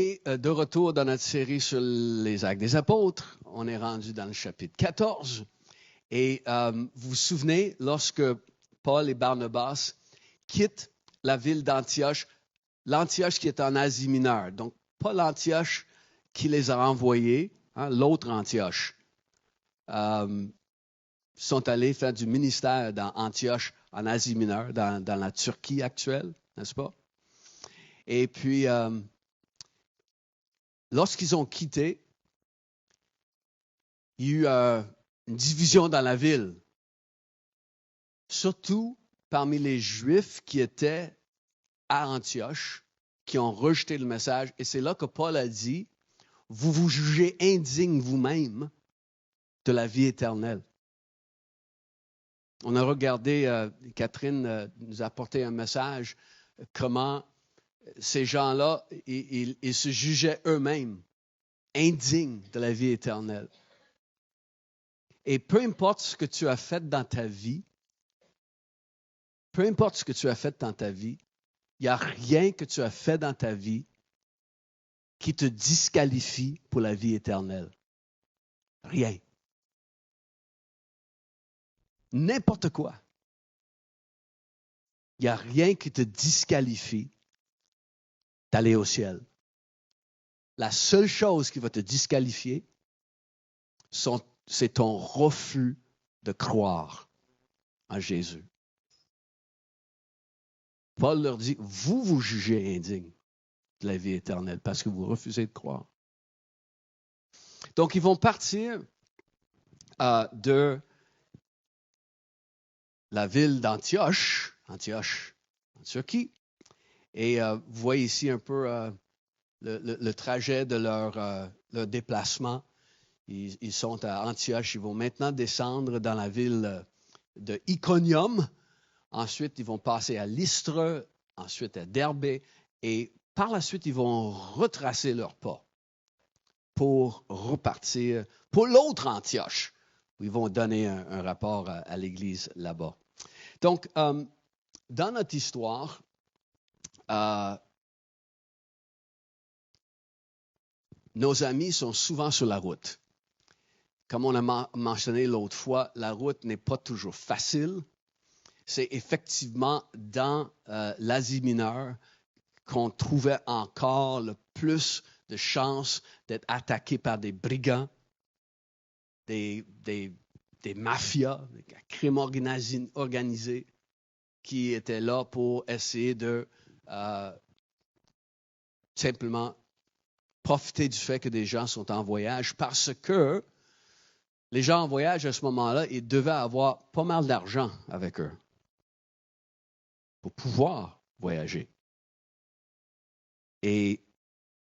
Et de retour dans notre série sur les Actes des Apôtres, on est rendu dans le chapitre 14. Et vous vous souvenez, lorsque Paul et Barnabas quittent la ville d'Antioche, l'Antioche qui est en Asie mineure, donc pas l'Antioche qui les a envoyés, l'autre Antioche, sont allés faire du ministère dans Antioche en Asie mineure, dans la Turquie actuelle, n'est-ce pas? Et puis, lorsqu'ils ont quitté, il y a eu une division dans la ville, surtout parmi les Juifs qui étaient à Antioche, qui ont rejeté le message. Et c'est là que Paul a dit, vous vous jugez indigne vous-même de la vie éternelle. On a regardé, Catherine nous a apporté un message, comment ces gens-là, ils se jugeaient eux-mêmes indignes de la vie éternelle. Et peu importe ce que tu as fait dans ta vie, il n'y a rien que tu as fait dans ta vie qui te disqualifie pour la vie éternelle. Rien. N'importe quoi. Il n'y a rien qui te disqualifie d'aller au ciel. La seule chose qui va te disqualifier, c'est ton refus de croire en Jésus. Paul leur dit, vous vous jugez indigne de la vie éternelle parce que vous refusez de croire. Donc, ils vont partir de la ville d'Antioche, en Turquie. Et vous voyez ici un peu le trajet de leur déplacement. Ils sont à Antioche. Ils vont maintenant descendre dans la ville de Iconium. Ensuite, ils vont passer à Lystre, ensuite à Derbé. Et par la suite, ils vont retracer leurs pas pour repartir pour l'autre Antioche, où ils vont donner un rapport à l'Église là-bas. Donc, dans notre histoire, nos amis sont souvent sur la route. Comme on a mentionné l'autre fois, la route n'est pas toujours facile. C'est effectivement dans l'Asie mineure qu'on trouvait encore le plus de chances d'être attaqué par des brigands, des mafias, des crimes organisés qui étaient là pour essayer de simplement profiter du fait que des gens sont en voyage, parce que les gens en voyage à ce moment-là, ils devaient avoir pas mal d'argent avec eux pour pouvoir voyager. Et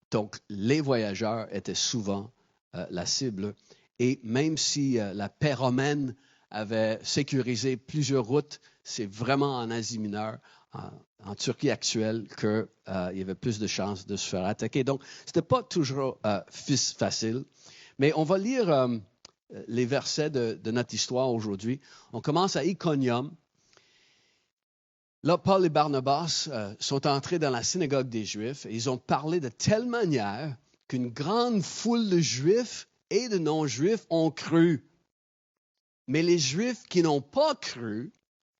donc, les voyageurs étaient souvent la cible. Et même si la paix romaine avait sécurisé plusieurs routes, c'est vraiment en Asie mineure, en Turquie actuelle, qu'il y avait plus de chances de se faire attaquer. Donc, ce n'était pas toujours facile. Mais on va lire les versets de notre histoire aujourd'hui. On commence à Iconium. Là, Paul et Barnabas sont entrés dans la synagogue des Juifs et ils ont parlé de telle manière qu'une grande foule de Juifs et de non-Juifs ont cru. Mais les Juifs qui n'ont pas cru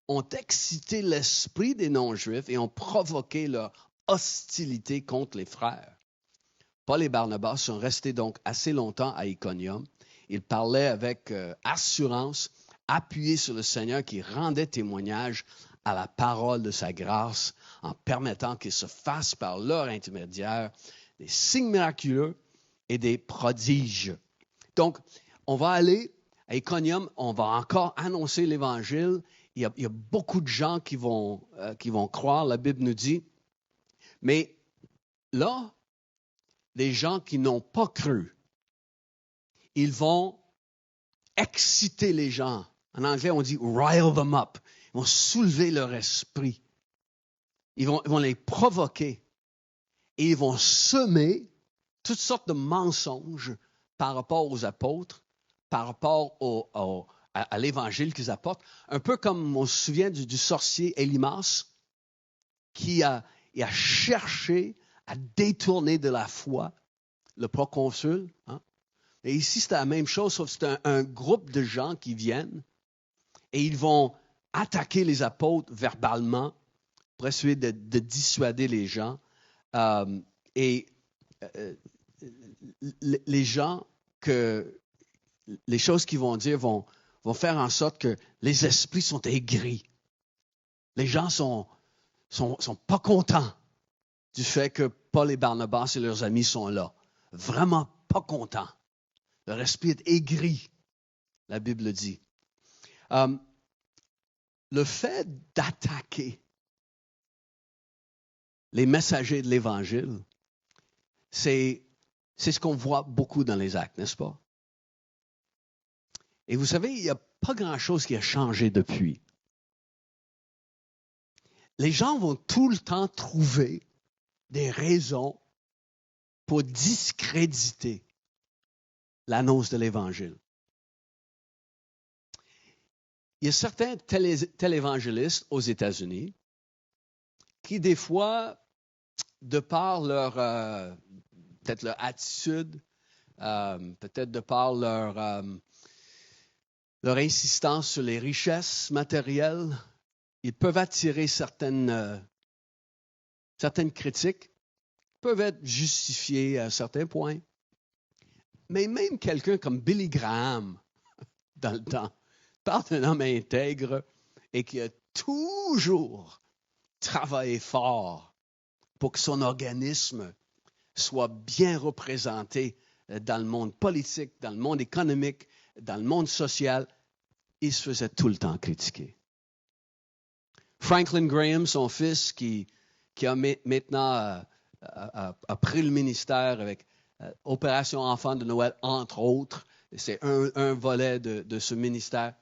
ont excité l'esprit des non-Juifs et ont provoqué leur hostilité contre les frères. Paul et Barnabas sont restés donc assez longtemps à Iconium. Ils parlaient avec assurance, appuyés sur le Seigneur qui rendait témoignage à la parole de sa grâce en permettant qu'il se fasse par leur intermédiaire des signes miraculeux et des prodiges. Donc, on va aller à Iconium, on va encore annoncer l'Évangile. Il y a beaucoup de gens qui vont croire, la Bible nous dit. Mais là, les gens qui n'ont pas cru, ils vont exciter les gens. En anglais, on dit « rile them up ». Ils vont soulever leur esprit. Ils vont les provoquer. Et ils vont semer toutes sortes de mensonges par rapport aux apôtres, par rapport à l'Évangile qu'ils apportent. Un peu comme on se souvient du sorcier Élymas qui a cherché à détourner de la foi le proconsul. Hein? Et ici, c'est la même chose, sauf que c'est un groupe de gens qui viennent et ils vont attaquer les apôtres verbalement pour essayer de dissuader les gens. Et les gens, les choses qu'ils vont dire vont faire en sorte que les esprits sont aigris. Les gens sont pas contents du fait que Paul et Barnabas et leurs amis sont là. Vraiment pas contents. Leur esprit est aigri, la Bible dit. Le fait d'attaquer les messagers de l'Évangile, c'est ce qu'on voit beaucoup dans les actes, n'est-ce pas? Et vous savez, il n'y a pas grand-chose qui a changé depuis. Les gens vont tout le temps trouver des raisons pour discréditer l'annonce de l'Évangile. Il y a certains télévangélistes aux États-Unis qui, des fois, de par peut-être leur attitude, peut-être de par leur insistance sur les richesses matérielles, ils peuvent attirer certaines critiques, peuvent être justifiées à certains points. Mais même quelqu'un comme Billy Graham, dans le temps, parle d'un homme intègre et qui a toujours travaillé fort pour que son organisme soit bien représenté dans le monde politique, dans le monde économique, dans le monde social. Il se faisait tout le temps critiquer. Franklin Graham, son fils, qui a maintenant a pris le ministère avec Opération Enfants de Noël, entre autres, c'est un volet de ce ministère,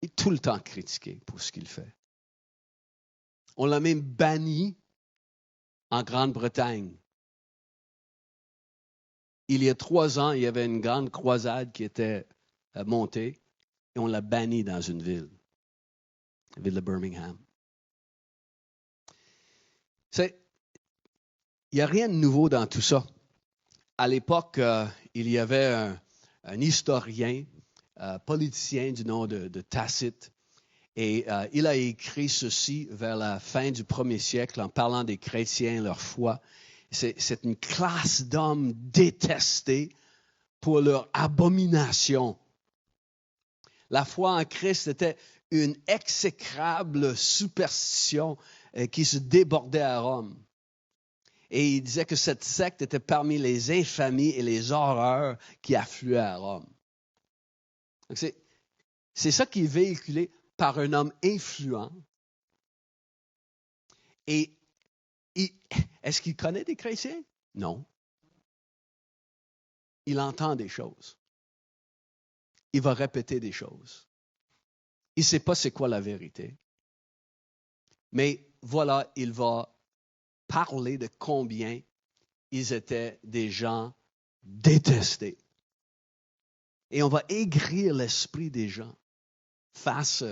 il est tout le temps critiqué pour ce qu'il fait. On l'a même banni en Grande-Bretagne. Il y a 3 ans, il y avait une grande croisade qui était montée et on l'a banni dans une ville, la ville de Birmingham. Il n'y a rien de nouveau dans tout ça. À l'époque, il y avait un historien, politicien du nom de Tacite, et il a écrit ceci vers la fin du 1er siècle en parlant des chrétiens, leur foi. C'est une classe d'hommes détestés pour leur abomination. La foi en Christ était une exécrable superstition qui se débordait à Rome. Et il disait que cette secte était parmi les infamies et les horreurs qui affluaient à Rome. Donc c'est ça qui est véhiculé par un homme influent. Et est-ce qu'il connaît des chrétiens? Non. Il entend des choses. Il va répéter des choses. Il ne sait pas c'est quoi la vérité. Mais voilà, il va parler de combien ils étaient des gens détestés. Et on va aigrir l'esprit des gens face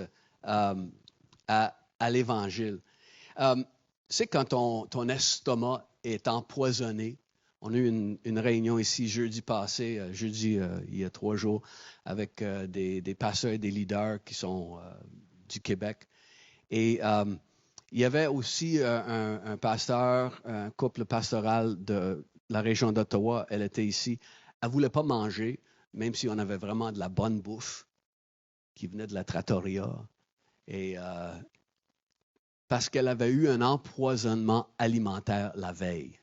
à l'Évangile. C'est quand ton estomac est empoisonné. On a eu une réunion ici jeudi passé, il y a 3 jours, avec des pasteurs et des leaders qui sont du Québec. Et il y avait aussi un pasteur, un couple pastoral de la région d'Ottawa. Elle était ici. Elle ne voulait pas manger, même si on avait vraiment de la bonne bouffe qui venait de la trattoria. Et parce qu'elle avait eu un empoisonnement alimentaire la veille.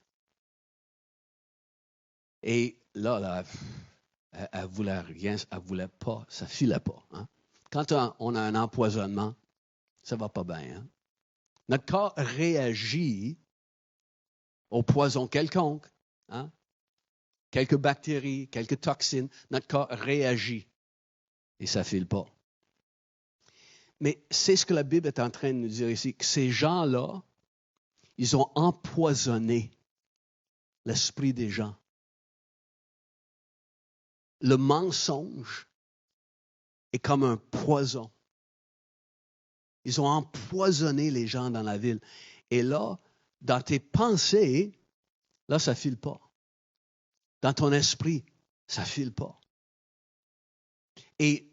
Et là elle voulait rien, elle voulait pas, ça filait pas. Hein? Quand on a un empoisonnement, ça va pas bien. Hein? Notre corps réagit au poison quelconque. Hein? Quelques bactéries, quelques toxines, notre corps réagit et ça file pas. Mais c'est ce que la Bible est en train de nous dire ici, que ces gens-là, ils ont empoisonné l'esprit des gens. Le mensonge est comme un poison. Ils ont empoisonné les gens dans la ville. Et là, dans tes pensées, là, ça ne file pas. Dans ton esprit, ça ne file pas. Et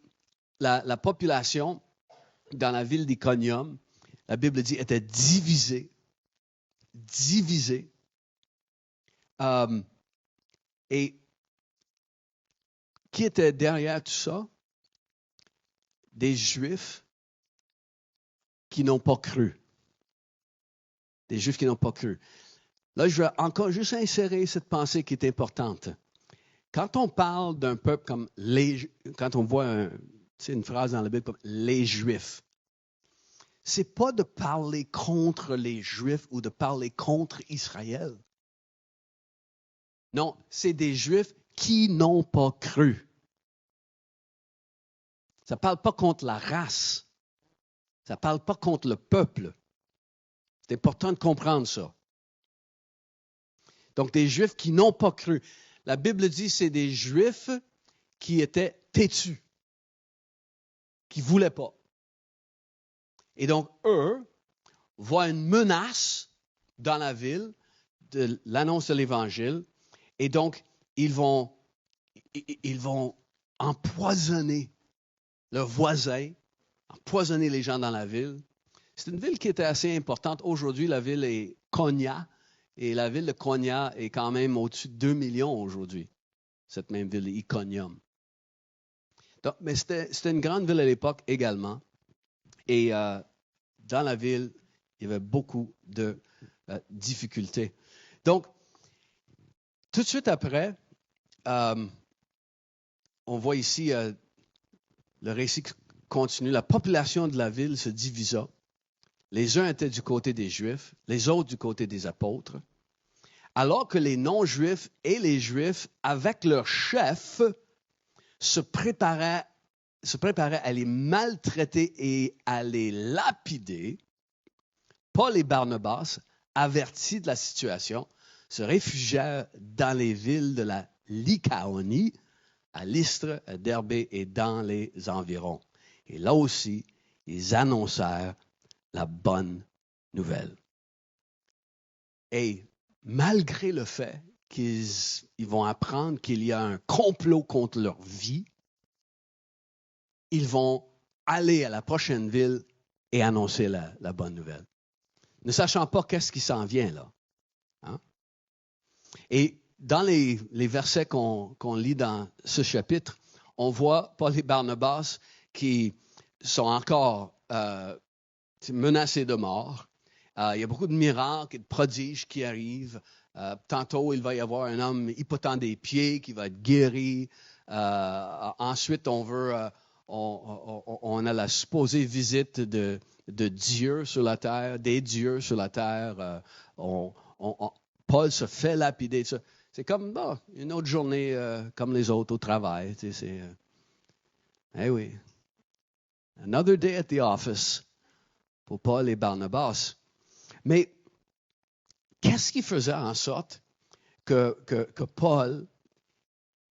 la population dans la ville d'Iconium, la Bible dit, était divisée. Divisée. Et qui était derrière tout ça? Des Juifs qui n'ont pas cru. Des Juifs qui n'ont pas cru. Là, je vais encore juste insérer cette pensée qui est importante. Quand on parle d'un peuple comme quand on voit une phrase dans la Bible comme les Juifs, c'est pas de parler contre les Juifs ou de parler contre Israël. Non, c'est des Juifs qui n'ont pas cru. Ça ne parle pas contre la race. Ça ne parle pas contre le peuple. C'est important de comprendre ça. Donc, des Juifs qui n'ont pas cru. La Bible dit que c'est des Juifs qui étaient têtus, qui ne voulaient pas. Et donc, eux voient une menace dans la ville de l'annonce de l'Évangile. Et donc, ils vont empoisonner leurs voisins, empoisonner les gens dans la ville. C'est une ville qui était assez importante. Aujourd'hui, la ville est Konya. Et la ville de Konya est quand même au-dessus de 2 millions aujourd'hui, cette même ville, Iconium. Donc, mais c'était une grande ville à l'époque également. Et dans la ville, il y avait beaucoup de difficultés. Donc, tout de suite après, on voit ici le récit continue. La population de la ville se divisa. Les uns étaient du côté des Juifs, les autres du côté des apôtres. Alors que les non-Juifs et les Juifs, avec leurs chefs, se préparaient à les maltraiter et à les lapider, Paul et Barnabas, avertis de la situation, se réfugièrent dans les villes de la Lycaonie, à Lystre, à Derbé et dans les environs. Et là aussi, ils annoncèrent la bonne nouvelle. Et malgré le fait qu'ils vont apprendre qu'il y a un complot contre leur vie, ils vont aller à la prochaine ville et annoncer la bonne nouvelle. Ne sachant pas qu'est-ce qui s'en vient là. Hein? Et dans les versets qu'on lit dans ce chapitre, on voit Paul et Barnabas qui sont encore menacés de mort. Il y a beaucoup de miracles et de prodiges qui arrivent. Tantôt, il va y avoir un homme impotent des pieds qui va être guéri. Ensuite, on a la supposée visite de Dieu sur la terre, des dieux sur la terre. Paul se fait lapider. C'est comme une autre journée comme les autres au travail. Eh oui. Another day at the office pour Paul et Barnabas. Mais qu'est-ce qui faisait en sorte que Paul,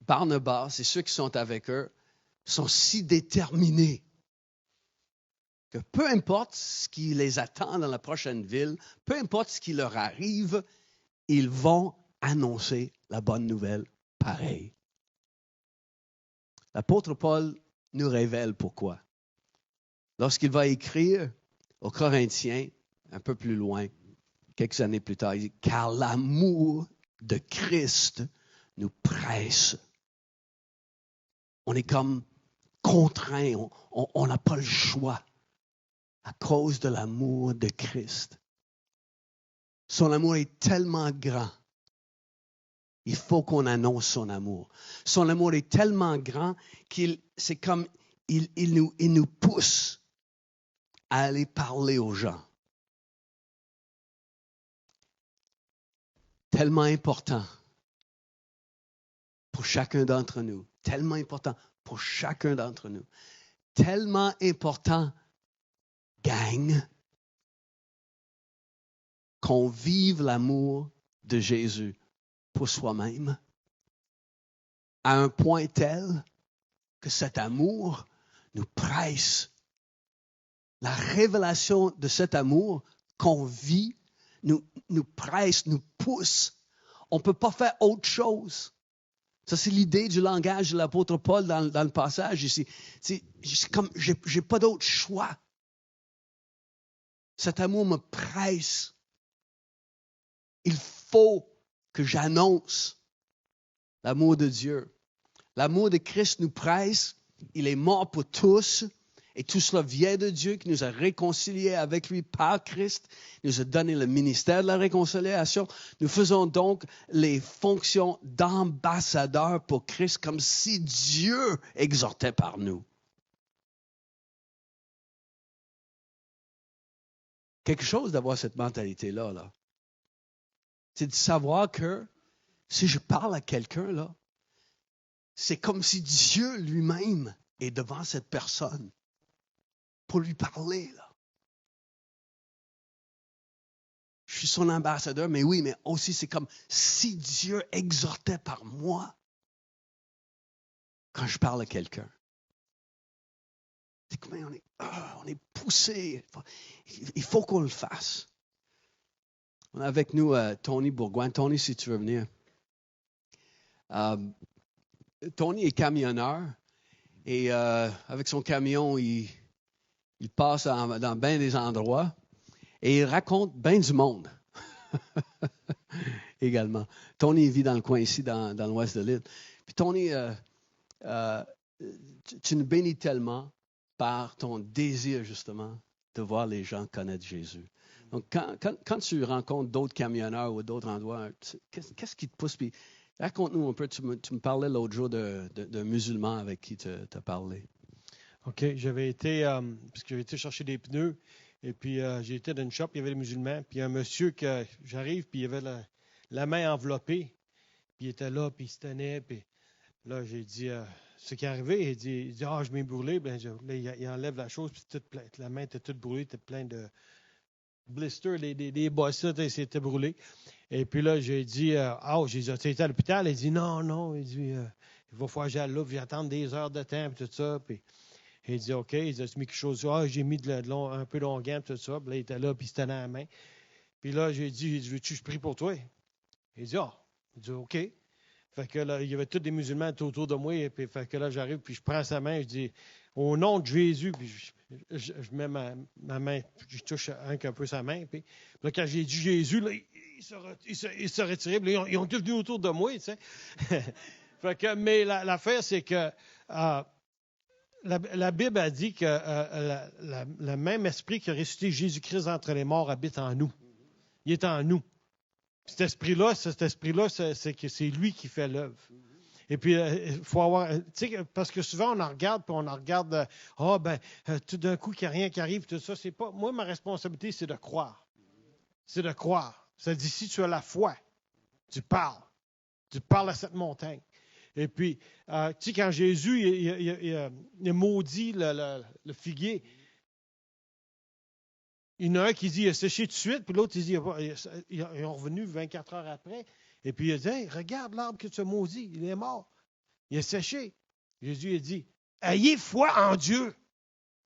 Barnabas et ceux qui sont avec eux sont si déterminés que peu importe ce qui les attend dans la prochaine ville, peu importe ce qui leur arrive, ils vont annoncer la bonne nouvelle pareil. L'apôtre Paul nous révèle pourquoi. Lorsqu'il va écrire aux Corinthiens, un peu plus loin, quelques années plus tard, il dit « Car l'amour de Christ nous presse. » On est comme contraint, on n'a pas le choix à cause de l'amour de Christ. Son amour est tellement grand. Il faut qu'on annonce son amour. Son amour est tellement grand c'est comme il nous pousse à aller parler aux gens. Tellement important pour chacun d'entre nous. Tellement important pour chacun d'entre nous. Tellement important, gang, qu'on vive l'amour de Jésus pour soi-même à un point tel que cet amour nous presse. La révélation de cet amour qu'on vit nous presse, nous pousse. On ne peut pas faire autre chose. Ça, c'est l'idée du langage de l'apôtre Paul dans le passage ici. C'est comme, j'ai pas d'autre choix. Cet amour me presse. Il faut que j'annonce l'amour de Dieu. L'amour de Christ nous presse. Il est mort pour tous. Et tout cela vient de Dieu qui nous a réconciliés avec lui par Christ. Il nous a donné le ministère de la réconciliation. Nous faisons donc les fonctions d'ambassadeurs pour Christ comme si Dieu exhortait par nous. Quelque chose d'avoir cette mentalité-là, là. C'est de savoir que si je parle à quelqu'un, là, c'est comme si Dieu lui-même est devant cette personne pour lui parler, là. Je suis son ambassadeur, mais oui, mais aussi c'est comme si Dieu exhortait par moi quand je parle à quelqu'un. C'est comme on est poussé. Il faut qu'on le fasse. On a avec nous Tony Bourgoin. Tony, si tu veux venir. Tony est camionneur et avec son camion, il passe dans bien des endroits et il raconte bien du monde également. Tony vit dans le coin ici, dans l'ouest de l'île. Puis Tony, tu nous bénis tellement par ton désir justement de voir les gens connaître Jésus. Donc, quand tu rencontres d'autres camionneurs ou d'autres endroits, qu'est-ce qui te pousse? Puis, raconte-nous un peu. Tu me parlais l'autre jour d'un musulman avec qui tu as parlé. OK. J'avais été, parce que j'avais été chercher des pneus, et puis j'ai été dans une shop, il y avait des musulmans, puis un monsieur que j'arrive, puis il avait la main enveloppée, puis il était là, puis il se tenait, puis là, j'ai dit, ce qui est arrivé, il dit je m'ai brûlé, là, il enlève la chose, puis la main était toute brûlée, était plein de blisters, des bosses, c'était brûlé. Et puis là, j'ai dit, j'ai dit, tu es à l'hôpital? Il dit, non, il dit, il va falloir que j'aille là, puis j'attends des heures de temps, puis tout ça, puis il dit, OK, il dit, as-tu mis quelque chose? J'ai mis un peu d'onguent, tout ça, puis là, il était là, puis il se tenait à la main. Puis là, j'ai dit, veux-tu que je prie pour toi? Il dit, il dit, OK. Fait que là, il y avait tous des musulmans tout autour de moi, et puis fait que là, j'arrive, puis je prends sa main, je dis, au nom de Jésus, puis je mets ma main, je touche un peu sa main, puis là, quand j'ai dit Jésus, là, il se retirait, puis là, ils ont tous venus autour de moi, tu sais. Fait que, mais l'affaire, c'est que la Bible a dit que le même esprit qui a ressuscité Jésus-Christ entre les morts habite en nous. Il est en nous. Cet esprit-là, c'est lui qui fait l'œuvre. Et puis, il faut avoir, tu sais, parce que souvent, on en regarde, tout d'un coup, qu'il n'y a rien qui arrive, tout ça, c'est pas, moi, ma responsabilité, c'est de croire. C'est de croire. Ça dit, si tu as la foi, tu parles à cette montagne. Et puis, tu sais, quand Jésus, il maudit le figuier, il y en a un qui dit, il a séché tout de suite, puis l'autre, il dit, il est revenu 24 heures après. Et puis, il a dit, hey, regarde l'arbre que tu as maudit, il est mort. Il est séché. Jésus a dit, ayez foi en Dieu.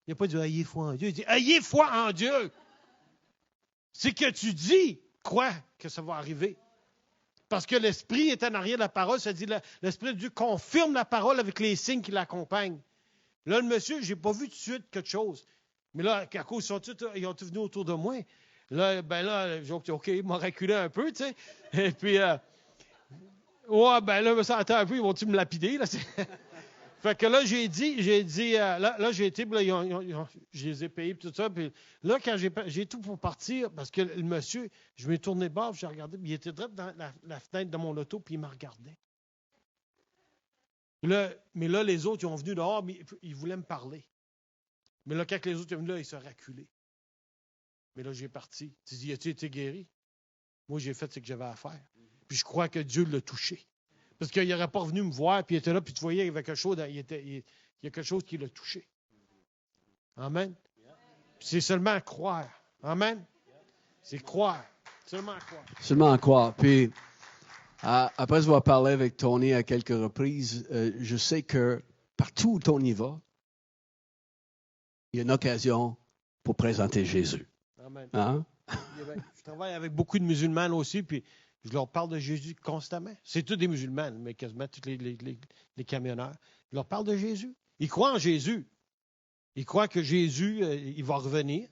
Il n'a pas dit, ayez foi en Dieu. Il dit, ayez foi en Dieu. C'est que tu dis, crois que ça va arriver. Parce que l'Esprit est en arrière de la parole, ça dit, l'Esprit de Dieu confirme la parole avec les signes qui l'accompagnent. Là, le monsieur, je n'ai pas vu tout de suite quelque chose. Mais là, à cause, ils ont tous venus autour de moi. Là, j'ai dit, OK, ils m'ont reculé un peu, tu sais. Et puis, là, me sentais un peu, ils vont-tu me lapider, là? Fait que là, j'ai dit, là, j'ai été, là, je les ai payés, tout ça. Puis là, quand j'ai tout pour partir, parce que le monsieur, je m'ai tourné de bord, j'ai regardé, puis il était direct dans la fenêtre de mon auto, puis il me regardait. Mais là, les autres, ils ont venu dehors, mais ils voulaient me parler. Mais là, quand les autres sont venus là, ils se reculés. Mais là, j'ai parti. Tu dis, as-tu été guéri? Moi, j'ai fait ce que j'avais à faire. Puis je crois que Dieu l'a touché. Parce qu'il n'aurait pas venu me voir, puis il était là, puis tu voyais, il y avait quelque chose, il y a quelque chose qui l'a touché. Amen. Puis c'est seulement croire. Amen. C'est croire. Seulement croire. Seulement croire. Puis, après avoir parlé avec Tony à quelques reprises, je sais que partout où Tony va, il y a une occasion pour présenter Jésus. Amen. Hein? Je travaille avec beaucoup de musulmans aussi, puis Je leur parle de Jésus constamment. C'est tous des musulmans, mais quasiment tous les camionneurs. Je leur parle de Jésus. Ils croient en Jésus. Ils croient que Jésus, il va revenir,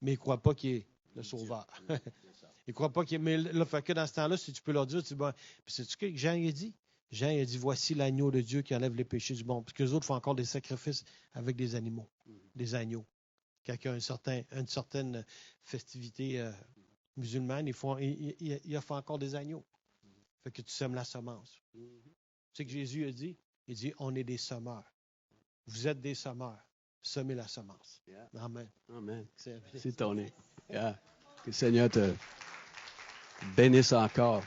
mais ils ne croient pas qu'il est le sauveur. Ils ne croient pas qu'il est... Mais là, fait que dans ce temps-là, si tu peux leur dire, tu dis, bon, c'est ce que Jean a dit. Jean a dit, voici l'agneau de Dieu qui enlève les péchés du monde. Parce que les autres font encore des sacrifices avec des animaux, des agneaux. Quand il y a une certaine festivité musulmane, il offre encore des agneaux. Fait que tu sèmes la semence. Tu sais que Jésus a dit? Il dit, on est des semeurs. Vous êtes des semeurs. Semez la semence. Yeah. Amen. Amen. C'est ton nez. Yeah. Que le Seigneur te bénisse encore.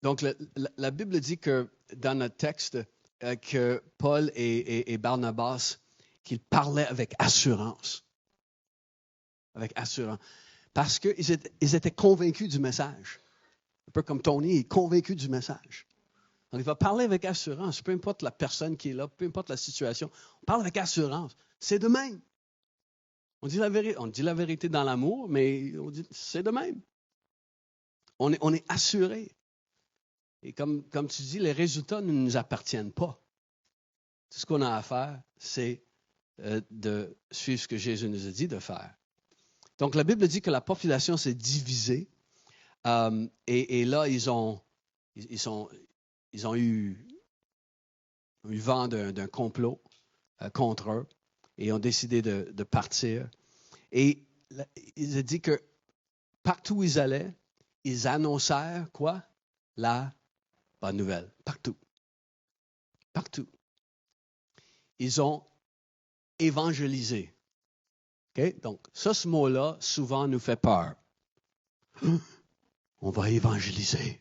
Donc, la Bible dit que dans notre texte, que Paul et Barnabas, qu'ils parlaient avec assurance. Avec assurance. Parce qu'ils étaient convaincus du message. Un peu comme Tony est convaincu du message. Donc, il va parler avec assurance, peu importe la personne qui est là, peu importe la situation. On parle avec assurance. C'est de même. On dit la vérité dans l'amour, mais on dit c'est de même. On est assuré. Et comme tu dis, les résultats ne nous appartiennent pas. Tout ce qu'on a à faire, c'est de suivre ce que Jésus nous a dit de faire. Donc, la Bible dit que la population s'est divisée. Et là, ils ont eu vent d'un complot contre eux et ont décidé de partir. Et il a dit que partout où ils allaient, ils annoncèrent quoi? La bonne nouvelle. Partout. Partout. Ils ont évangélisé. Okay? Donc, ce mot-là, souvent, nous fait peur. On va évangéliser.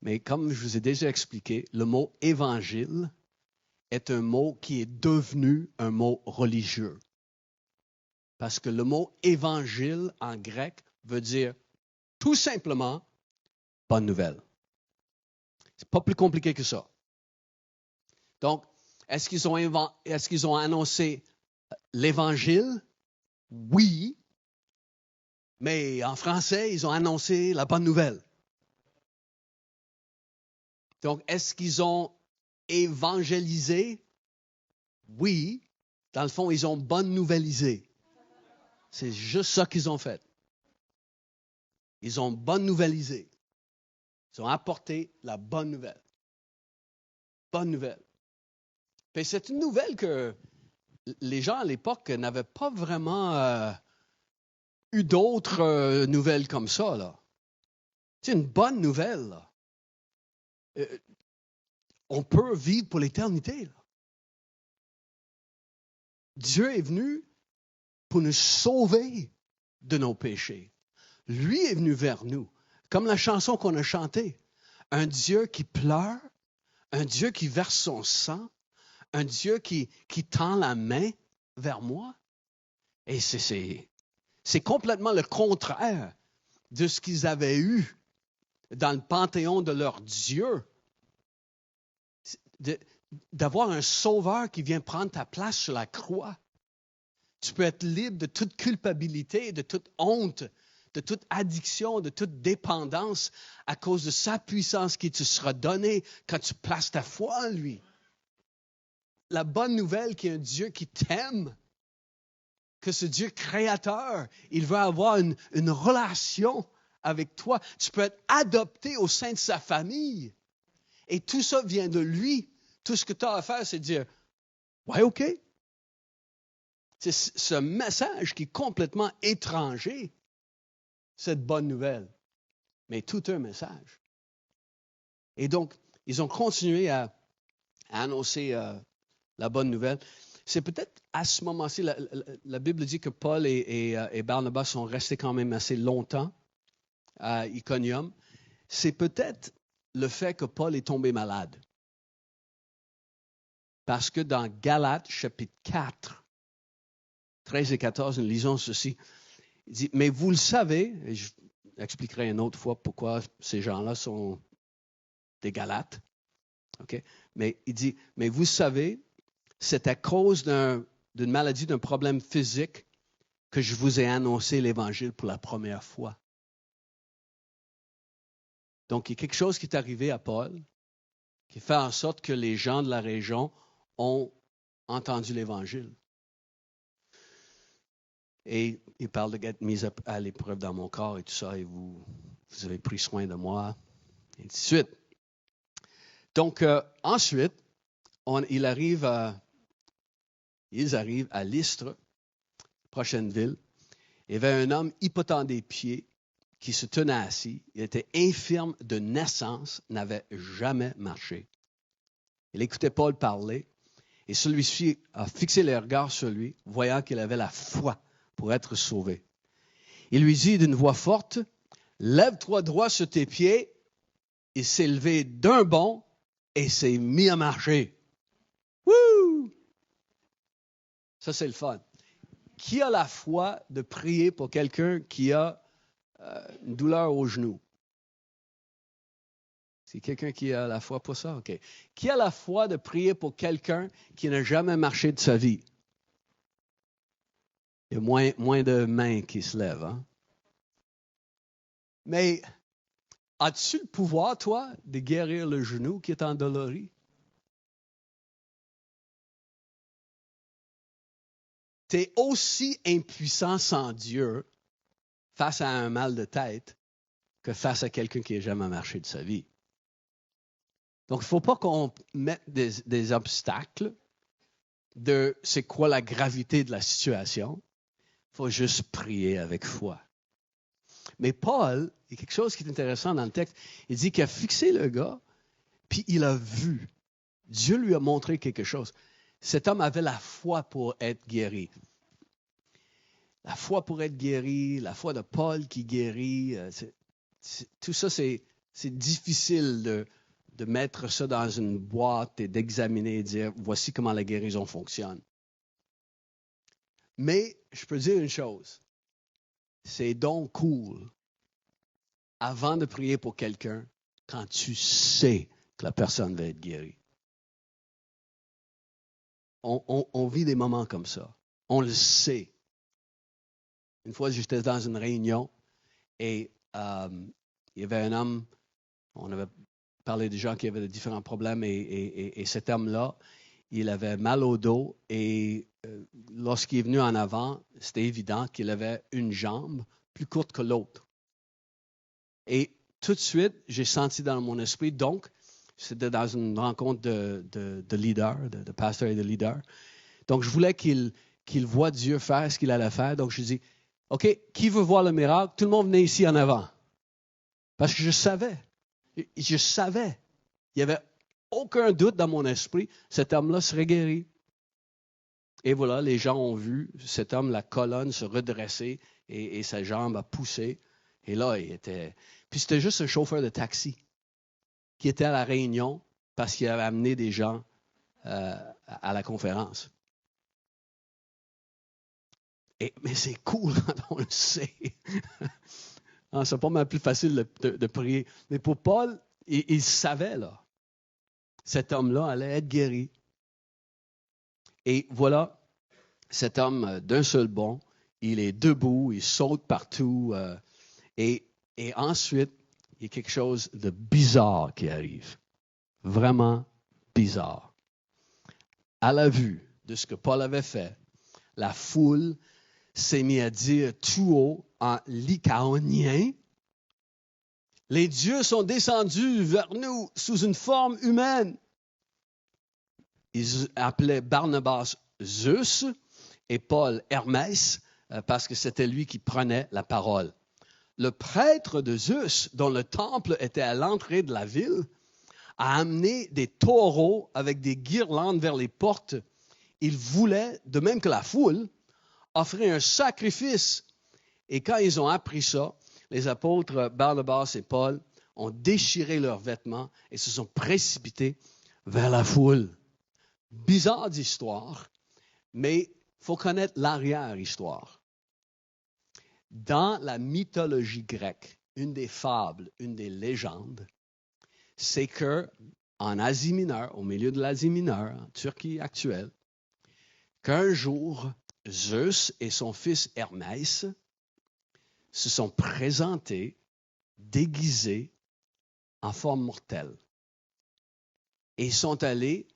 Mais comme je vous ai déjà expliqué, le mot évangile est un mot qui est devenu un mot religieux. Parce que le mot évangile en grec veut dire tout simplement bonne nouvelle. C'est pas plus compliqué que ça. Donc, est-ce qu'ils ont annoncé l'évangile? Oui. Mais en français, ils ont annoncé la bonne nouvelle. Donc, est-ce qu'ils ont évangélisé? Oui. Dans le fond, ils ont bonne nouvellisé. C'est juste ça qu'ils ont fait. Ils ont bonne nouvellisé. Ils ont apporté la bonne nouvelle. Bonne nouvelle. Puis c'est une nouvelle que les gens à l'époque n'avaient pas vraiment eu d'autres nouvelles comme ça, là. C'est une bonne nouvelle, là. On peut vivre pour l'éternité, là. Dieu est venu pour nous sauver de nos péchés. Lui est venu vers nous, comme la chanson qu'on a chantée. Un Dieu qui pleure, un Dieu qui verse son sang, un Dieu qui tend la main vers moi. Et c'est complètement le contraire de ce qu'ils avaient eu dans le panthéon de leur Dieu. D'avoir un sauveur qui vient prendre ta place sur la croix. Tu peux être libre de toute culpabilité, de toute honte, de toute addiction, de toute dépendance à cause de sa puissance qui te sera donnée quand tu places ta foi en lui. La bonne nouvelle qu'il y a un Dieu qui t'aime, que ce Dieu créateur, il veut avoir une relation avec toi. Tu peux être adopté au sein de sa famille. Et tout ça vient de lui. Tout ce que tu as à faire, c'est de dire, ouais, OK. C'est ce message qui est complètement étranger, cette bonne nouvelle. Mais tout un message. Et donc, ils ont continué à annoncer la bonne nouvelle. C'est peut-être à ce moment-ci, la Bible dit que Paul et Barnabas sont restés quand même assez longtemps à Iconium. C'est peut-être le fait que Paul est tombé malade. Parce que dans Galates, chapitre 4, 13 et 14, nous lisons ceci. Il dit, mais vous le savez, et je expliquerai une autre fois pourquoi ces gens-là sont des Galates. Okay? Mais il dit, mais vous savez, c'est à cause d'une maladie, d'un problème physique que je vous ai annoncé l'Évangile pour la première fois. Donc, il y a quelque chose qui est arrivé à Paul qui fait en sorte que les gens de la région ont entendu l'Évangile. Et il parle de être mis à l'épreuve dans mon corps et tout ça, et vous avez pris soin de moi, et ainsi de suite. Donc, ensuite, ils arrivent à Lystre, prochaine ville. Il y avait un homme impotent des pieds qui se tenait assis. Il était infirme de naissance, n'avait jamais marché. Il écoutait Paul parler et celui-ci a fixé les regards sur lui, voyant qu'il avait la foi pour être sauvé. Il lui dit d'une voix forte, « Lève-toi droit sur tes pieds. » Il s'est levé d'un bond et s'est mis à marcher. Wouh! Ça, c'est le fun. Qui a la foi de prier pour quelqu'un qui a une douleur au genou? C'est quelqu'un qui a la foi pour ça? OK. Qui a la foi de prier pour quelqu'un qui n'a jamais marché de sa vie? Il y a moins de mains qui se lèvent. Hein? Mais as-tu le pouvoir, toi, de guérir le genou qui est endolori? Tu es aussi impuissant sans Dieu face à un mal de tête que face à quelqu'un qui n'a jamais marché de sa vie. Donc, il ne faut pas qu'on mette des obstacles de c'est quoi la gravité de la situation. Il faut juste prier avec foi. Mais Paul, il y a quelque chose qui est intéressant dans le texte. Il dit qu'il a fixé le gars, puis il a vu. Dieu lui a montré quelque chose. Cet homme avait la foi pour être guéri. La foi pour être guéri, la foi de Paul qui guérit, tout ça, c'est difficile de mettre ça dans une boîte et d'examiner et dire, voici comment la guérison fonctionne. Mais je peux dire une chose, c'est donc cool, avant de prier pour quelqu'un, quand tu sais que la personne va être guérie. On vit des moments comme ça. On le sait. Une fois, j'étais dans une réunion et il y avait un homme, on avait parlé des gens qui avaient de différents problèmes et cet homme-là, il avait mal au dos et lorsqu'il est venu en avant, c'était évident qu'il avait une jambe plus courte que l'autre. Et tout de suite, j'ai senti dans mon esprit, donc, c'était dans une rencontre de leaders, de pasteurs et de leaders. Donc, je voulais qu'il voie Dieu faire ce qu'il allait faire. Donc, je dis, OK, qui veut voir le miracle? Tout le monde venait ici en avant. Parce que je savais. Il n'y avait aucun doute dans mon esprit, cet homme-là serait guéri. Et voilà, les gens ont vu cet homme, la colonne, se redresser et sa jambe a poussé. Et là, il était... Puis c'était juste un chauffeur de taxi qui était à la réunion parce qu'il avait amené des gens à la conférence. Mais c'est cool quand on le sait. C'est pas mal plus facile de prier. Mais pour Paul, il savait, là. Cet homme-là allait être guéri. Et voilà, cet homme, d'un seul bond, il est debout, il saute partout. Et ensuite, il y a quelque chose de bizarre qui arrive. Vraiment bizarre. À la vue de ce que Paul avait fait, la foule s'est mise à dire tout haut en lycaonien, « Les dieux sont descendus vers nous sous une forme humaine. » Ils appelaient Barnabas Zeus et Paul Hermès parce que c'était lui qui prenait la parole. Le prêtre de Zeus, dont le temple était à l'entrée de la ville, a amené des taureaux avec des guirlandes vers les portes. Il voulait, de même que la foule, offrir un sacrifice. Et quand ils ont appris ça, les apôtres Barnabas et Paul ont déchiré leurs vêtements et se sont précipités vers la foule. Bizarre d'histoire, mais il faut connaître l'arrière-histoire. Dans la mythologie grecque, une des fables, une des légendes, c'est qu'en Asie mineure, au milieu de l'Asie mineure, en Turquie actuelle, qu'un jour, Zeus et son fils Hermès se sont présentés déguisés en forme mortelle. Et ils sont allés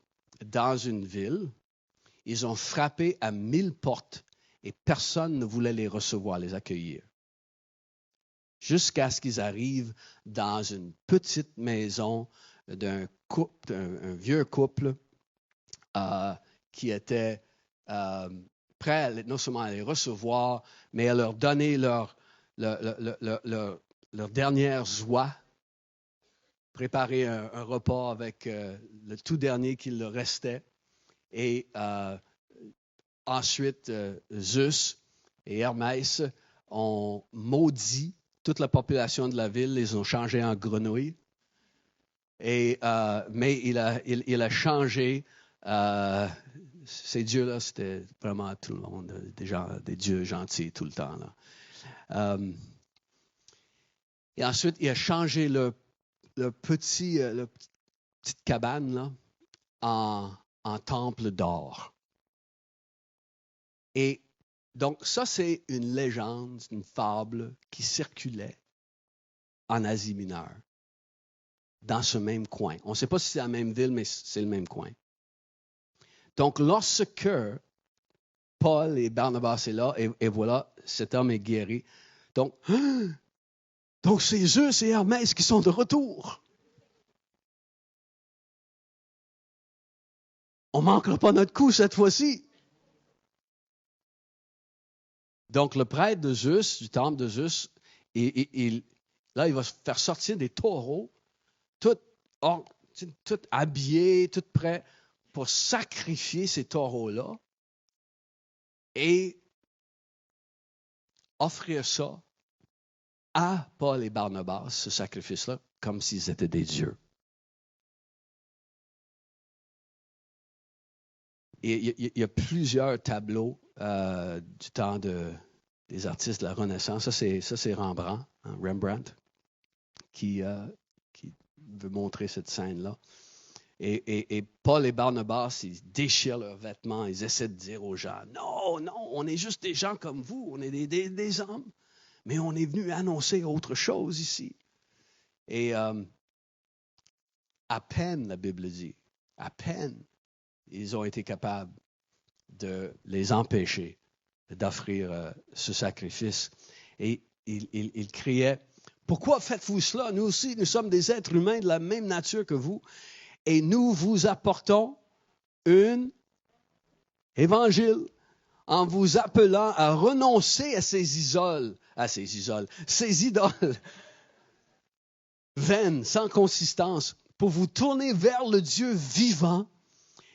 dans une ville, ils ont frappé à 1000 portes et personne ne voulait les recevoir, les accueillir. Jusqu'à ce qu'ils arrivent dans une petite maison d'un vieux couple qui était prêt non seulement à les recevoir, mais à leur donner leur dernière joie, préparer un repas avec le tout dernier qu'il leur restait. Et ensuite, Zeus et Hermès ont maudit toute la population de la ville, les ont changés en grenouilles. Mais il a changé. Ces dieux-là, c'était vraiment tout le monde, des dieux gentils tout le temps. Là. Et ensuite, il a changé le petite cabane là, en temple d'or. Et donc, ça, c'est une légende, une fable qui circulait en Asie mineure, dans ce même coin. On ne sait pas si c'est la même ville, mais c'est le même coin. Donc, lorsque Paul et Barnabas sont là, et voilà, cet homme est guéri. Donc c'est Zeus et Hermès qui sont de retour. On ne manquera pas notre coup cette fois-ci. Donc, le prêtre de Zeus, du temple de Zeus, là, il va faire sortir des taureaux, tout habillés, tout prêts pour sacrifier ces taureaux-là et offrir ça à Paul et Barnabas, ce sacrifice-là, comme s'ils étaient des dieux. Et il y a plusieurs tableaux du temps des artistes de la Renaissance. Ça, c'est Rembrandt, qui veut montrer cette scène-là. Et Paul et Barnabas, ils déchirent leurs vêtements, ils essaient de dire aux gens, non, on est juste des gens comme vous, on est des hommes, mais on est venu annoncer autre chose ici. Et à peine, la Bible dit, à peine, ils ont été capables de les empêcher d'offrir ce sacrifice. Et ils criaient, pourquoi faites-vous cela? Nous aussi, nous sommes des êtres humains de la même nature que vous, et nous vous apportons un évangile en vous appelant à renoncer à ces idoles vaines, sans consistance, pour vous tourner vers le Dieu vivant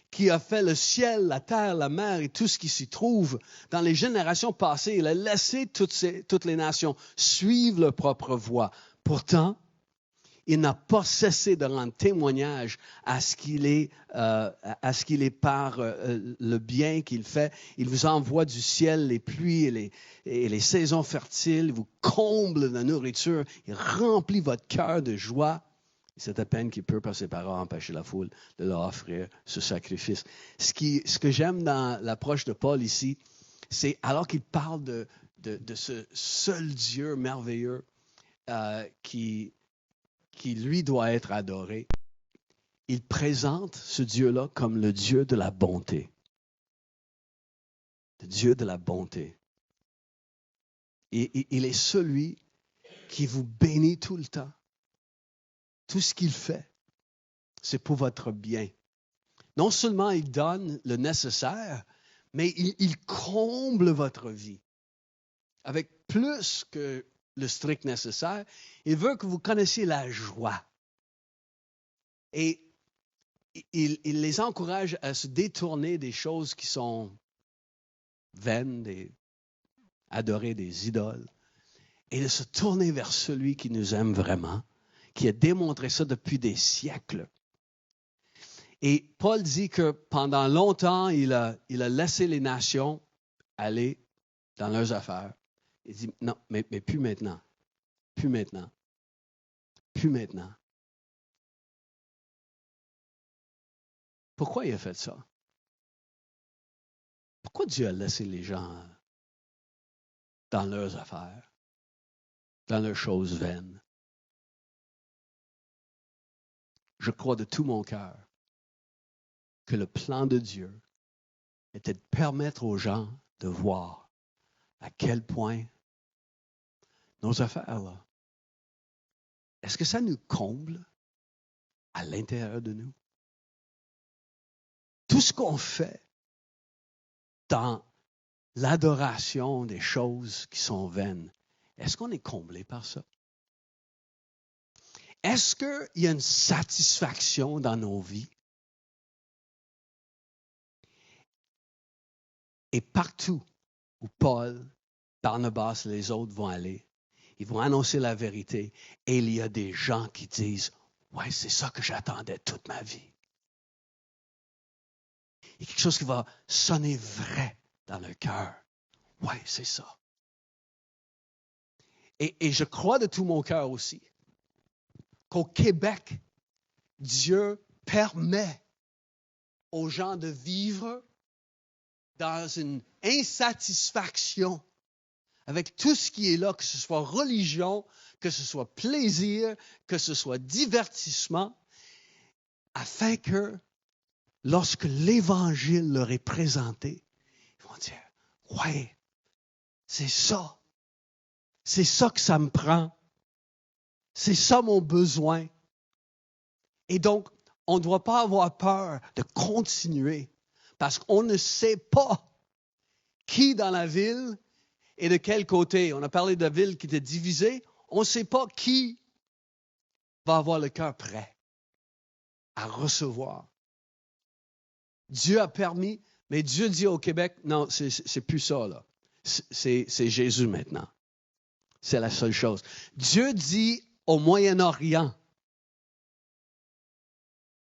qui a fait le ciel, la terre, la mer et tout ce qui s'y trouve. Dans les générations passées, il a laissé toutes les nations suivre leur propre voie. Pourtant, il n'a pas cessé de rendre témoignage à ce qu'il est par le bien qu'il fait. Il vous envoie du ciel les pluies et les saisons fertiles. Il vous comble de nourriture. Il remplit votre cœur de joie. C'est à peine qu'il peut, par ses paroles, empêcher la foule de leur offrir ce sacrifice. Ce que j'aime dans l'approche de Paul ici, c'est alors qu'il parle de ce seul Dieu merveilleux qui lui doit être adoré, il présente ce Dieu-là comme le Dieu de la bonté. Le Dieu de la bonté. Et il est celui qui vous bénit tout le temps. Tout ce qu'il fait, c'est pour votre bien. Non seulement il donne le nécessaire, mais il comble votre vie avec plus que le strict nécessaire. Il veut que vous connaissiez la joie. Et il les encourage à se détourner des choses qui sont vaines, adorer des idoles, et de se tourner vers celui qui nous aime vraiment, qui a démontré ça depuis des siècles. Et Paul dit que pendant longtemps, il a laissé les nations aller dans leurs affaires. Il dit, non, mais plus maintenant. Plus maintenant. Plus maintenant. Pourquoi il a fait ça? Pourquoi Dieu a laissé les gens dans leurs affaires, dans leurs choses vaines? Je crois de tout mon cœur que le plan de Dieu était de permettre aux gens de voir à quel point nos affaires, là, est-ce que ça nous comble à l'intérieur de nous? Tout ce qu'on fait dans l'adoration des choses qui sont vaines, est-ce qu'on est comblé par ça? Est-ce qu'il y a une satisfaction dans nos vies? Et partout où Paul, Barnabas et les autres vont aller, ils vont annoncer la vérité et il y a des gens qui disent « Ouais, c'est ça que j'attendais toute ma vie. » Il y a quelque chose qui va sonner vrai dans le cœur. « Ouais, c'est ça. » Et je crois de tout mon cœur aussi qu'au Québec, Dieu permet aux gens de vivre dans une insatisfaction avec tout ce qui est là, que ce soit religion, que ce soit plaisir, que ce soit divertissement, afin que lorsque l'Évangile leur est présenté, ils vont dire, ouais, c'est ça. C'est ça que ça me prend. C'est ça mon besoin. Et donc, on ne doit pas avoir peur de continuer parce qu'on ne sait pas qui dans la ville et de quel côté. On a parlé de la ville qui était divisée. On ne sait pas qui va avoir le cœur prêt à recevoir. Dieu a permis, mais Dieu dit au Québec, non, c'est plus ça, là. C'est Jésus maintenant. C'est la seule chose. Dieu dit au Moyen-Orient,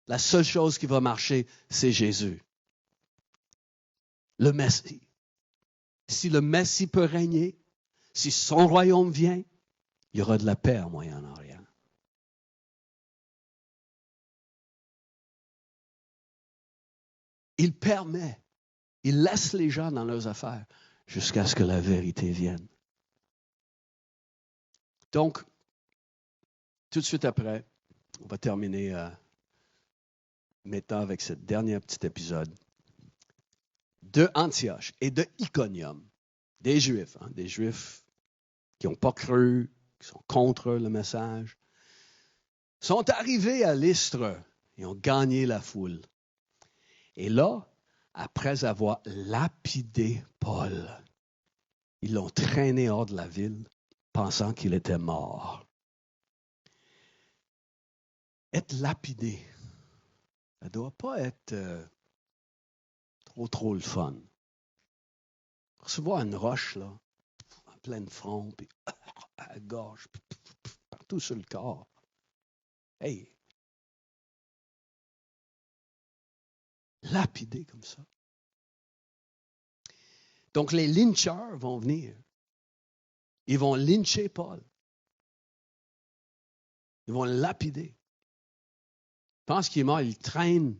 la seule chose qui va marcher, c'est Jésus. Le Messie. Si le Messie peut régner, si son royaume vient, il y aura de la paix au Moyen-Orient. Il permet, il laisse les gens dans leurs affaires jusqu'à ce que la vérité vienne. Donc, tout de suite après, on va terminer maintenant avec ce dernier petit épisode de Antioche et de Iconium, des Juifs qui n'ont pas cru, qui sont contre le message, sont arrivés à Lystre et ont gagné la foule. Et là, après avoir lapidé Paul, ils l'ont traîné hors de la ville, pensant qu'il était mort. Être lapidé, ça ne doit pas être trop le fun. Recevoir une roche, là, en plein front, puis à la gorge, puis, partout sur le corps. Hey! Lapidé comme ça. Donc, les lyncheurs vont venir. Ils vont lyncher Paul. Ils vont le lapider. Ils pensent qu'il est mort, ils traînent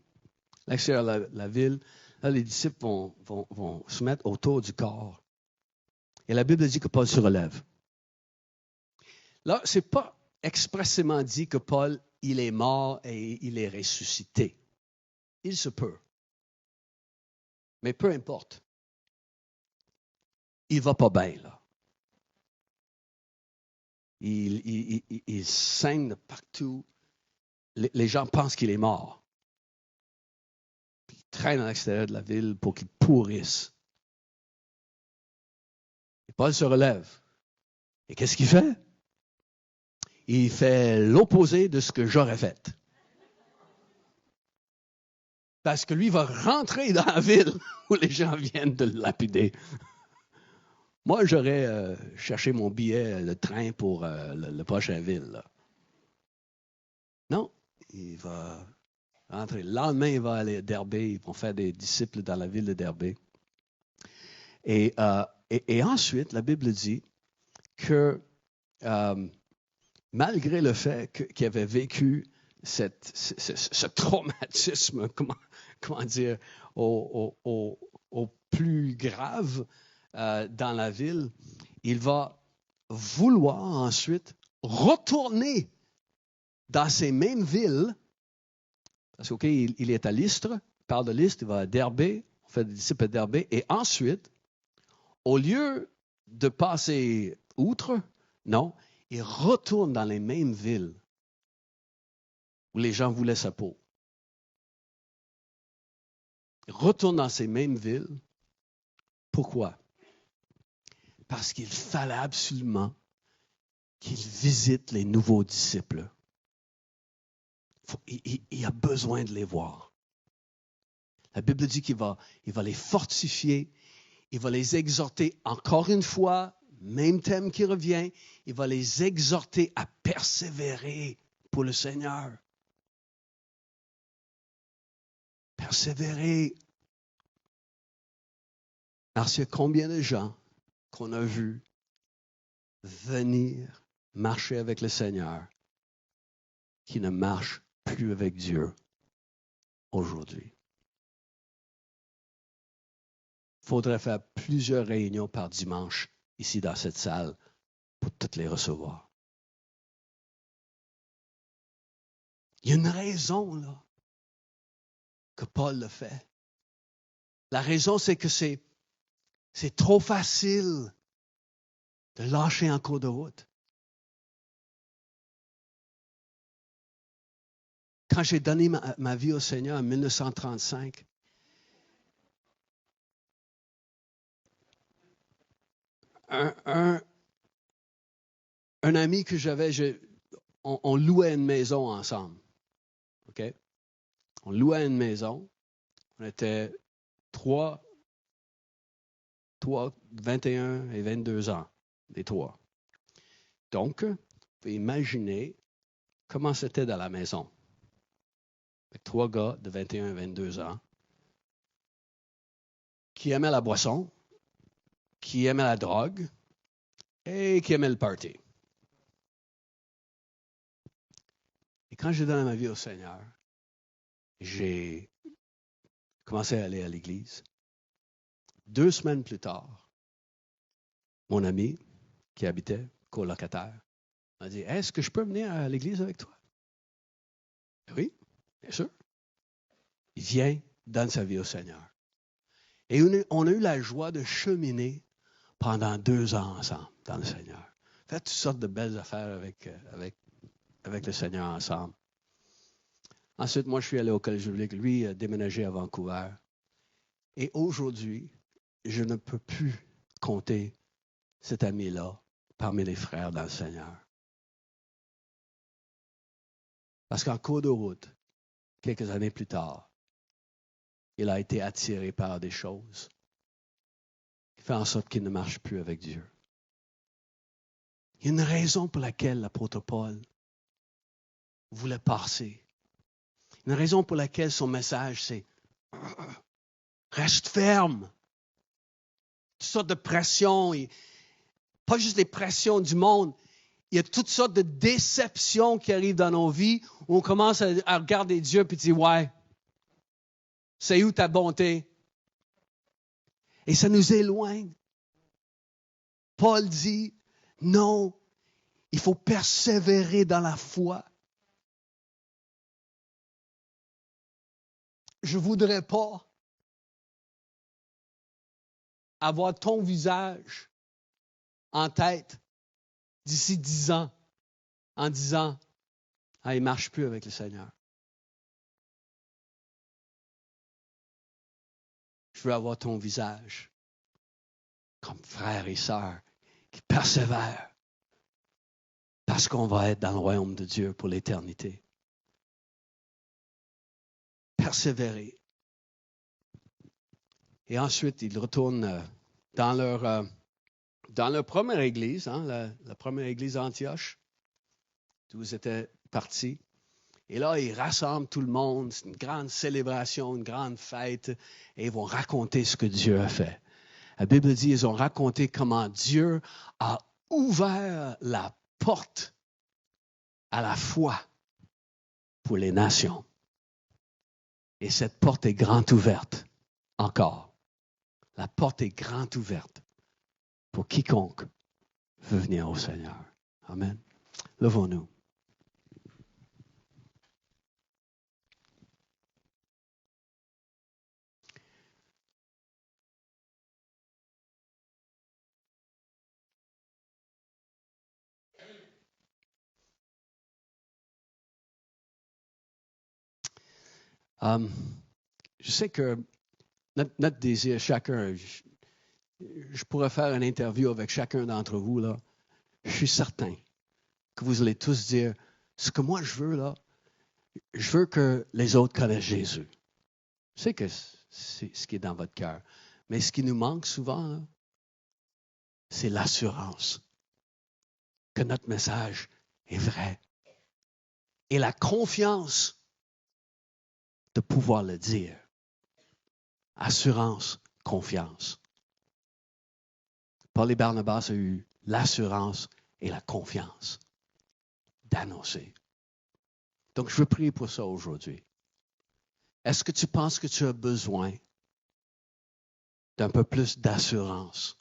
à l'extérieur de la ville. Là, les disciples vont se mettre autour du corps. Et la Bible dit que Paul se relève. Là, ce n'est pas expressément dit que Paul, il est mort et il est ressuscité. Il se peut. Mais peu importe. Il ne va pas bien, là. Il saigne de partout. Les gens pensent qu'il est mort. Puis ils traînent à l'extérieur de la ville pour qu'il pourrisse. Et Paul se relève. Et qu'est-ce qu'il fait? Il fait l'opposé de ce que j'aurais fait. Parce que lui va rentrer dans la ville où les gens viennent de le lapider. Moi, j'aurais cherché mon billet, le train pour le prochain ville. Là. Non, il va rentrer. Le lendemain, il va aller à Derbé. Ils vont faire des disciples dans la ville de Derbé. Et ensuite, la Bible dit que malgré le fait qu'il avait vécu ce traumatisme, comment dire, au plus grave dans la ville, il va vouloir ensuite retourner dans ces mêmes villes, parce qu'il est à Lystre, il parle de Lystre, il va à Derbé, on fait des disciples à Derbé, et ensuite, au lieu de passer outre, non, il retourne dans les mêmes villes où les gens voulaient sa peau. Il retourne dans ces mêmes villes. Pourquoi? Parce qu'il fallait absolument qu'il visite les nouveaux disciples. Il a besoin de les voir. La Bible dit qu'il va les fortifier, il va les exhorter encore une fois, même thème qui revient, il va les exhorter à persévérer pour le Seigneur. Persévérer. Parce qu'il y a combien de gens qu'on a vus venir marcher avec le Seigneur qui ne marchent plus avec Dieu aujourd'hui. Il faudrait faire plusieurs réunions par dimanche ici dans cette salle pour toutes les recevoir. Il y a une raison là que Paul le fait. La raison, c'est que c'est trop facile de lâcher en cours de route. Quand j'ai donné ma vie au Seigneur en 1935, un ami que j'avais, on louait une maison ensemble. OK? On louait une maison. On était 21 et 22 ans, les trois. Donc, vous pouvez imaginer comment c'était dans la maison. Avec 3 gars de 21 et 22 ans qui aimaient la boisson, qui aimaient la drogue et qui aimaient le party. Et quand j'ai donné ma vie au Seigneur, j'ai commencé à aller à l'église. 2 semaines plus tard, mon ami qui habitait, colocataire, m'a dit « Est-ce que je peux venir à l'église avec toi? » Oui, bien sûr. Il vient, donne sa vie au Seigneur. Et on a eu la joie de cheminer pendant 2 ans ensemble dans le Seigneur. Fait toutes sortes de belles affaires avec le Seigneur ensemble. Ensuite, moi, je suis allé au collège biblique. Lui a déménagé à Vancouver. Et aujourd'hui, je ne peux plus compter cet ami-là parmi les frères dans le Seigneur. Parce qu'en cours de route, quelques années plus tard, il a été attiré par des choses qui font en sorte qu'il ne marche plus avec Dieu. Il y a une raison pour laquelle l'apôtre Paul voulait passer. Une raison pour laquelle son message, c'est « Reste ferme ». Toutes sortes de pressions, et pas juste les pressions du monde, il y a toutes sortes de déceptions qui arrivent dans nos vies où on commence à regarder Dieu et dire « Ouais, c'est où ta bonté? » Et ça nous éloigne. Paul dit « Non, il faut persévérer dans la foi. » Je ne voudrais pas avoir ton visage en tête d'ici 10 ans en disant « Ah, il ne marche plus avec le Seigneur. » Je veux avoir ton visage comme frère et sœur qui persévèrent parce qu'on va être dans le royaume de Dieu pour l'éternité. Persévérer. Et ensuite, ils retournent dans leur première église, la première église à Antioche, d'où ils étaient partis. Et là, ils rassemblent tout le monde. C'est une grande célébration, une grande fête. Et ils vont raconter ce que Dieu a fait. La Bible dit, ils ont raconté comment Dieu a ouvert la porte à la foi pour les nations. Et cette porte est grande ouverte encore. La porte est grande ouverte pour quiconque veut venir au Seigneur. Amen. Levons-nous. Je sais que notre désir, chacun, je pourrais faire une interview avec chacun d'entre vous, là. Je suis certain que vous allez tous dire, ce que moi je veux, là, je veux que les autres connaissent Jésus. Je sais que c'est ce qui est dans votre cœur. Mais ce qui nous manque souvent, là, c'est l'assurance que notre message est vrai. Et la confiance de pouvoir le dire. Assurance, confiance. Paul et Barnabas ont eu l'assurance et la confiance d'annoncer. Donc, je veux prier pour ça aujourd'hui. Est-ce que tu penses que tu as besoin d'un peu plus d'assurance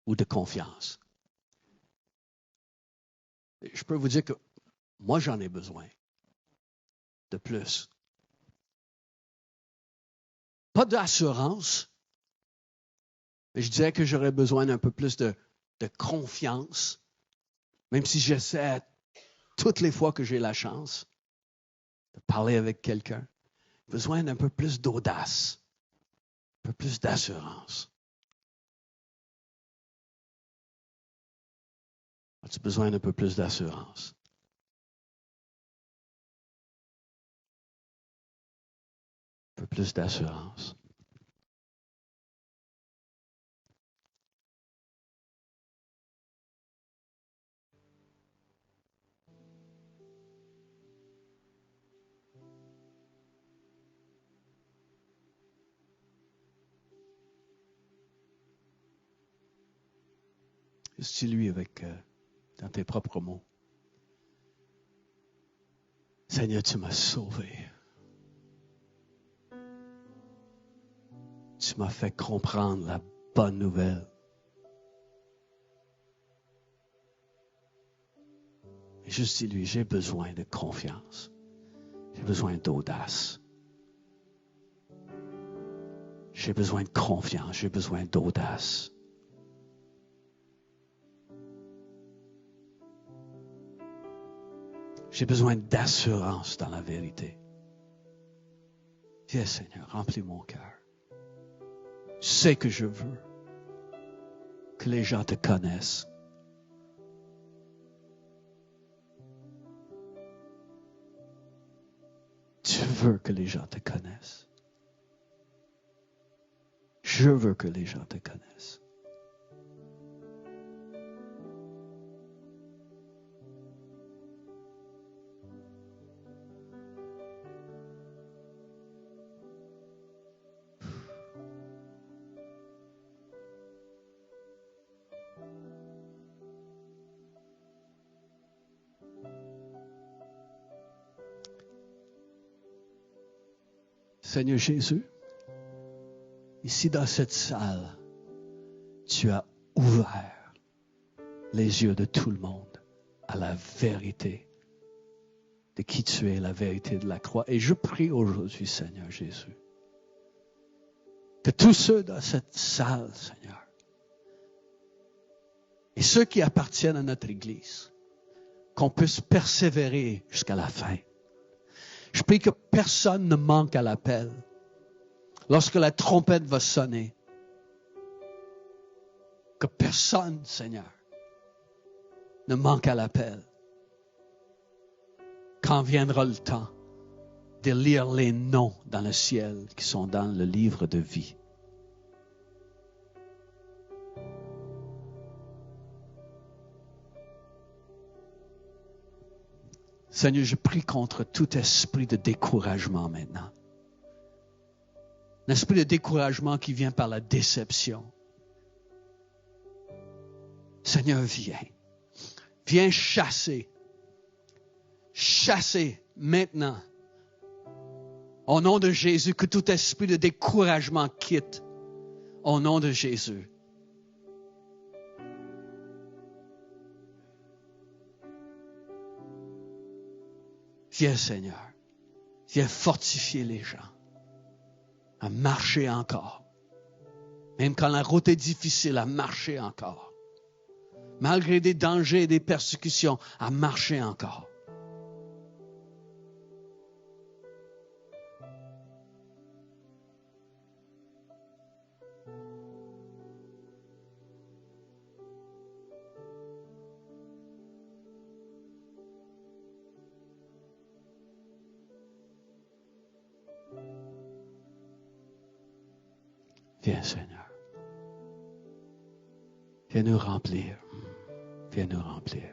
ou de confiance? Je peux vous dire que moi, j'en ai besoin de plus. Pas d'assurance, mais je dirais que j'aurais besoin d'un peu plus de confiance, même si j'essaie toutes les fois que j'ai la chance de parler avec quelqu'un. Besoin d'un peu plus d'audace, un peu plus d'assurance. As-tu besoin d'un peu plus d'assurance? Un peu plus d'assurance. Dis-lui avec, dans tes propres mots. Seigneur, tu m'as sauvé. Tu m'as fait comprendre la bonne nouvelle. Et juste dis-lui, j'ai besoin de confiance. J'ai besoin d'audace. J'ai besoin de confiance. J'ai besoin d'audace. J'ai besoin d'assurance dans la vérité. Viens, Seigneur, remplis mon cœur. Tu sais que je veux que les gens te connaissent. Tu veux que les gens te connaissent. Je veux que les gens te connaissent. Seigneur Jésus, ici dans cette salle, tu as ouvert les yeux de tout le monde à la vérité de qui tu es, la vérité de la croix. Et je prie aujourd'hui, Seigneur Jésus, que tous ceux dans cette salle, Seigneur, et ceux qui appartiennent à notre Église, qu'on puisse persévérer jusqu'à la fin. Je prie que personne ne manque à l'appel. Lorsque la trompette va sonner, que personne, Seigneur, ne manque à l'appel. Quand viendra le temps de lire les noms dans le ciel qui sont dans le livre de vie. Seigneur, je prie contre tout esprit de découragement maintenant. L'esprit de découragement qui vient par la déception. Seigneur, viens. Viens chasser. Chasser maintenant. Au nom de Jésus, que tout esprit de découragement quitte. Au nom de Jésus. Viens, Seigneur. Viens fortifier les gens à marcher encore. Même quand la route est difficile, à marcher encore. Malgré des dangers et des persécutions, à marcher encore. Viens, Seigneur. Viens nous remplir. Viens nous remplir.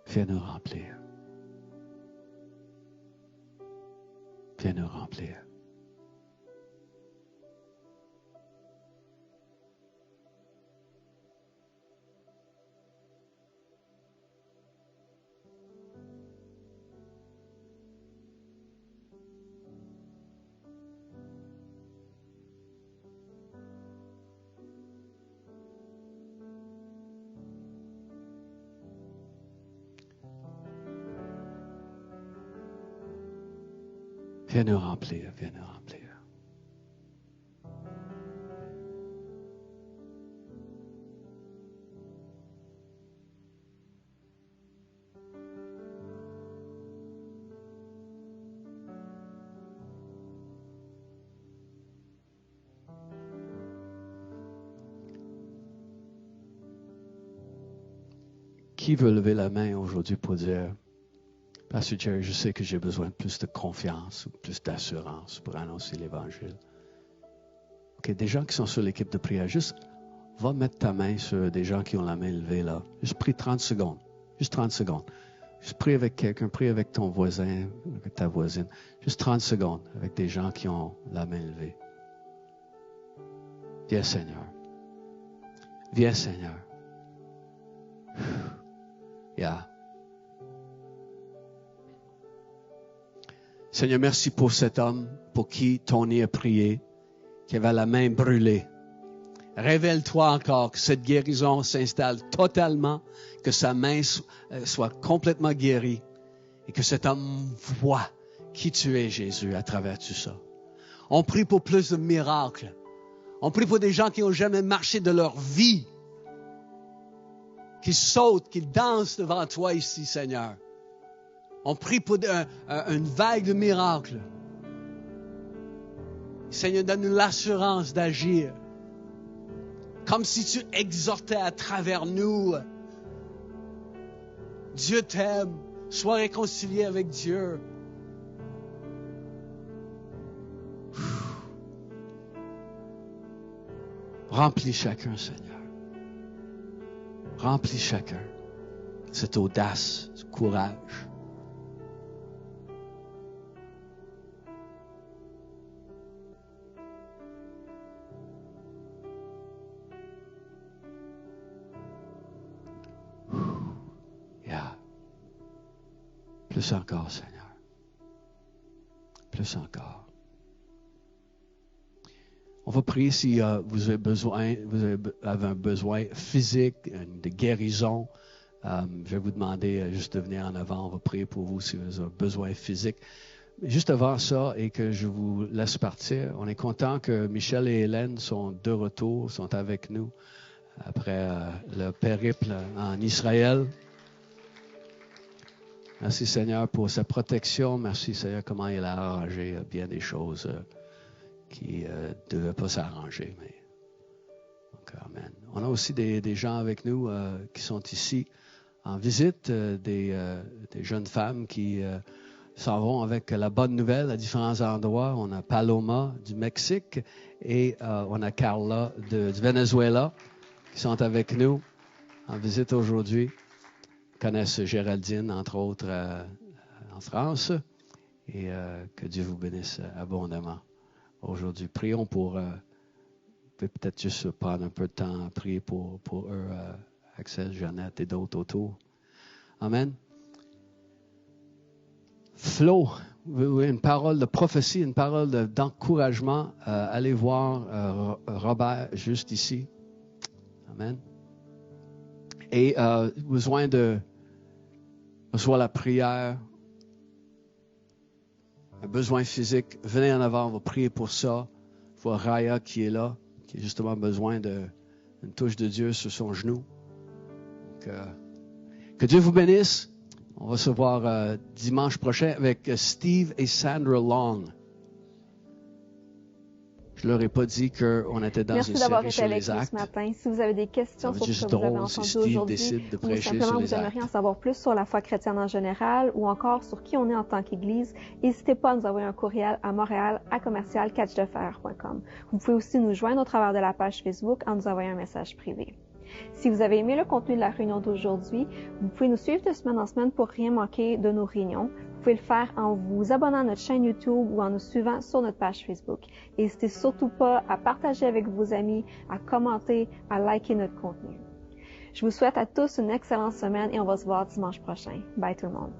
Viens nous remplir. Viens nous remplir. Viens nous remplir, viens nous remplir. Qui veut lever la main aujourd'hui pour dire, Pasteur Jerry, je sais que j'ai besoin de plus de confiance ou plus d'assurance pour annoncer l'Évangile. OK, des gens qui sont sur l'équipe de prière, juste va mettre ta main sur des gens qui ont la main levée là. Juste prie 30 secondes. Juste 30 secondes. Juste prie avec quelqu'un, prie avec ton voisin, avec ta voisine. Juste 30 secondes avec des gens qui ont la main levée. Viens Seigneur. Viens Seigneur. Yeah. Seigneur, merci pour cet homme pour qui Tony a prié, qui avait la main brûlée. Révèle-toi encore que cette guérison s'installe totalement, que sa main soit complètement guérie et que cet homme voit qui tu es, Jésus, à travers tout ça. On prie pour plus de miracles. On prie pour des gens qui n'ont jamais marché de leur vie, qui sautent, qui dansent devant toi ici, Seigneur. On prie pour une vague de miracles. Seigneur, donne-nous l'assurance d'agir. Comme si tu exhortais à travers nous. Dieu t'aime. Sois réconcilié avec Dieu. Remplis chacun, Seigneur. Remplis chacun. Cette audace, ce courage. Plus encore, Seigneur. Plus encore. On va prier si vous avez un besoin physique, de guérison. Je vais vous demander juste de venir en avant. On va prier pour vous si vous avez un besoin physique. Mais juste avant ça et que je vous laisse partir, on est content que Michel et Hélène sont de retour, sont avec nous après le périple en Israël. Merci Seigneur pour sa protection. Merci Seigneur comment il a arrangé bien des choses qui ne devaient pas s'arranger. Mais... Donc, amen. On a aussi des gens avec nous qui sont ici en visite, des jeunes femmes qui s'en vont avec la bonne nouvelle à différents endroits. On a Paloma du Mexique et on a Carla du Venezuela qui sont avec nous en visite aujourd'hui. Connaissent Géraldine, entre autres, en France. Et que Dieu vous bénisse abondamment aujourd'hui. Prions pour... peut-être juste prendre un peu de temps à prier pour eux, Axel, Jeannette et d'autres autour. Amen. Flo, oui, une parole de prophétie, une parole d'encouragement, allez voir Robert juste ici. Amen. Et besoin de soit la prière, un besoin physique, venez en avant, on va prier pour ça. Il faut Raya qui est là, qui a justement besoin d'une touche de Dieu sur son genou. Donc, que Dieu vous bénisse. On va se voir dimanche prochain avec Steve et Sandra Long. Je leur ai pas dit qu'on était dans une série sur les actes. Merci d'avoir été avec nous ce matin. Si vous avez des questions sur ce que vous avez entendu aujourd'hui, ou simplement vous aimeriez en savoir plus sur la foi chrétienne en général, ou encore sur qui on est en tant qu'Église, n'hésitez pas à nous envoyer un courriel à montréal@commercial-catchdefr.com. Vous pouvez aussi nous joindre au travers de la page Facebook en nous envoyant un message privé. Si vous avez aimé le contenu de la réunion d'aujourd'hui, vous pouvez nous suivre de semaine en semaine pour rien manquer de nos réunions. Vous pouvez le faire en vous abonnant à notre chaîne YouTube ou en nous suivant sur notre page Facebook. N'hésitez surtout pas à partager avec vos amis, à commenter, à liker notre contenu. Je vous souhaite à tous une excellente semaine et on va se voir dimanche prochain. Bye tout le monde.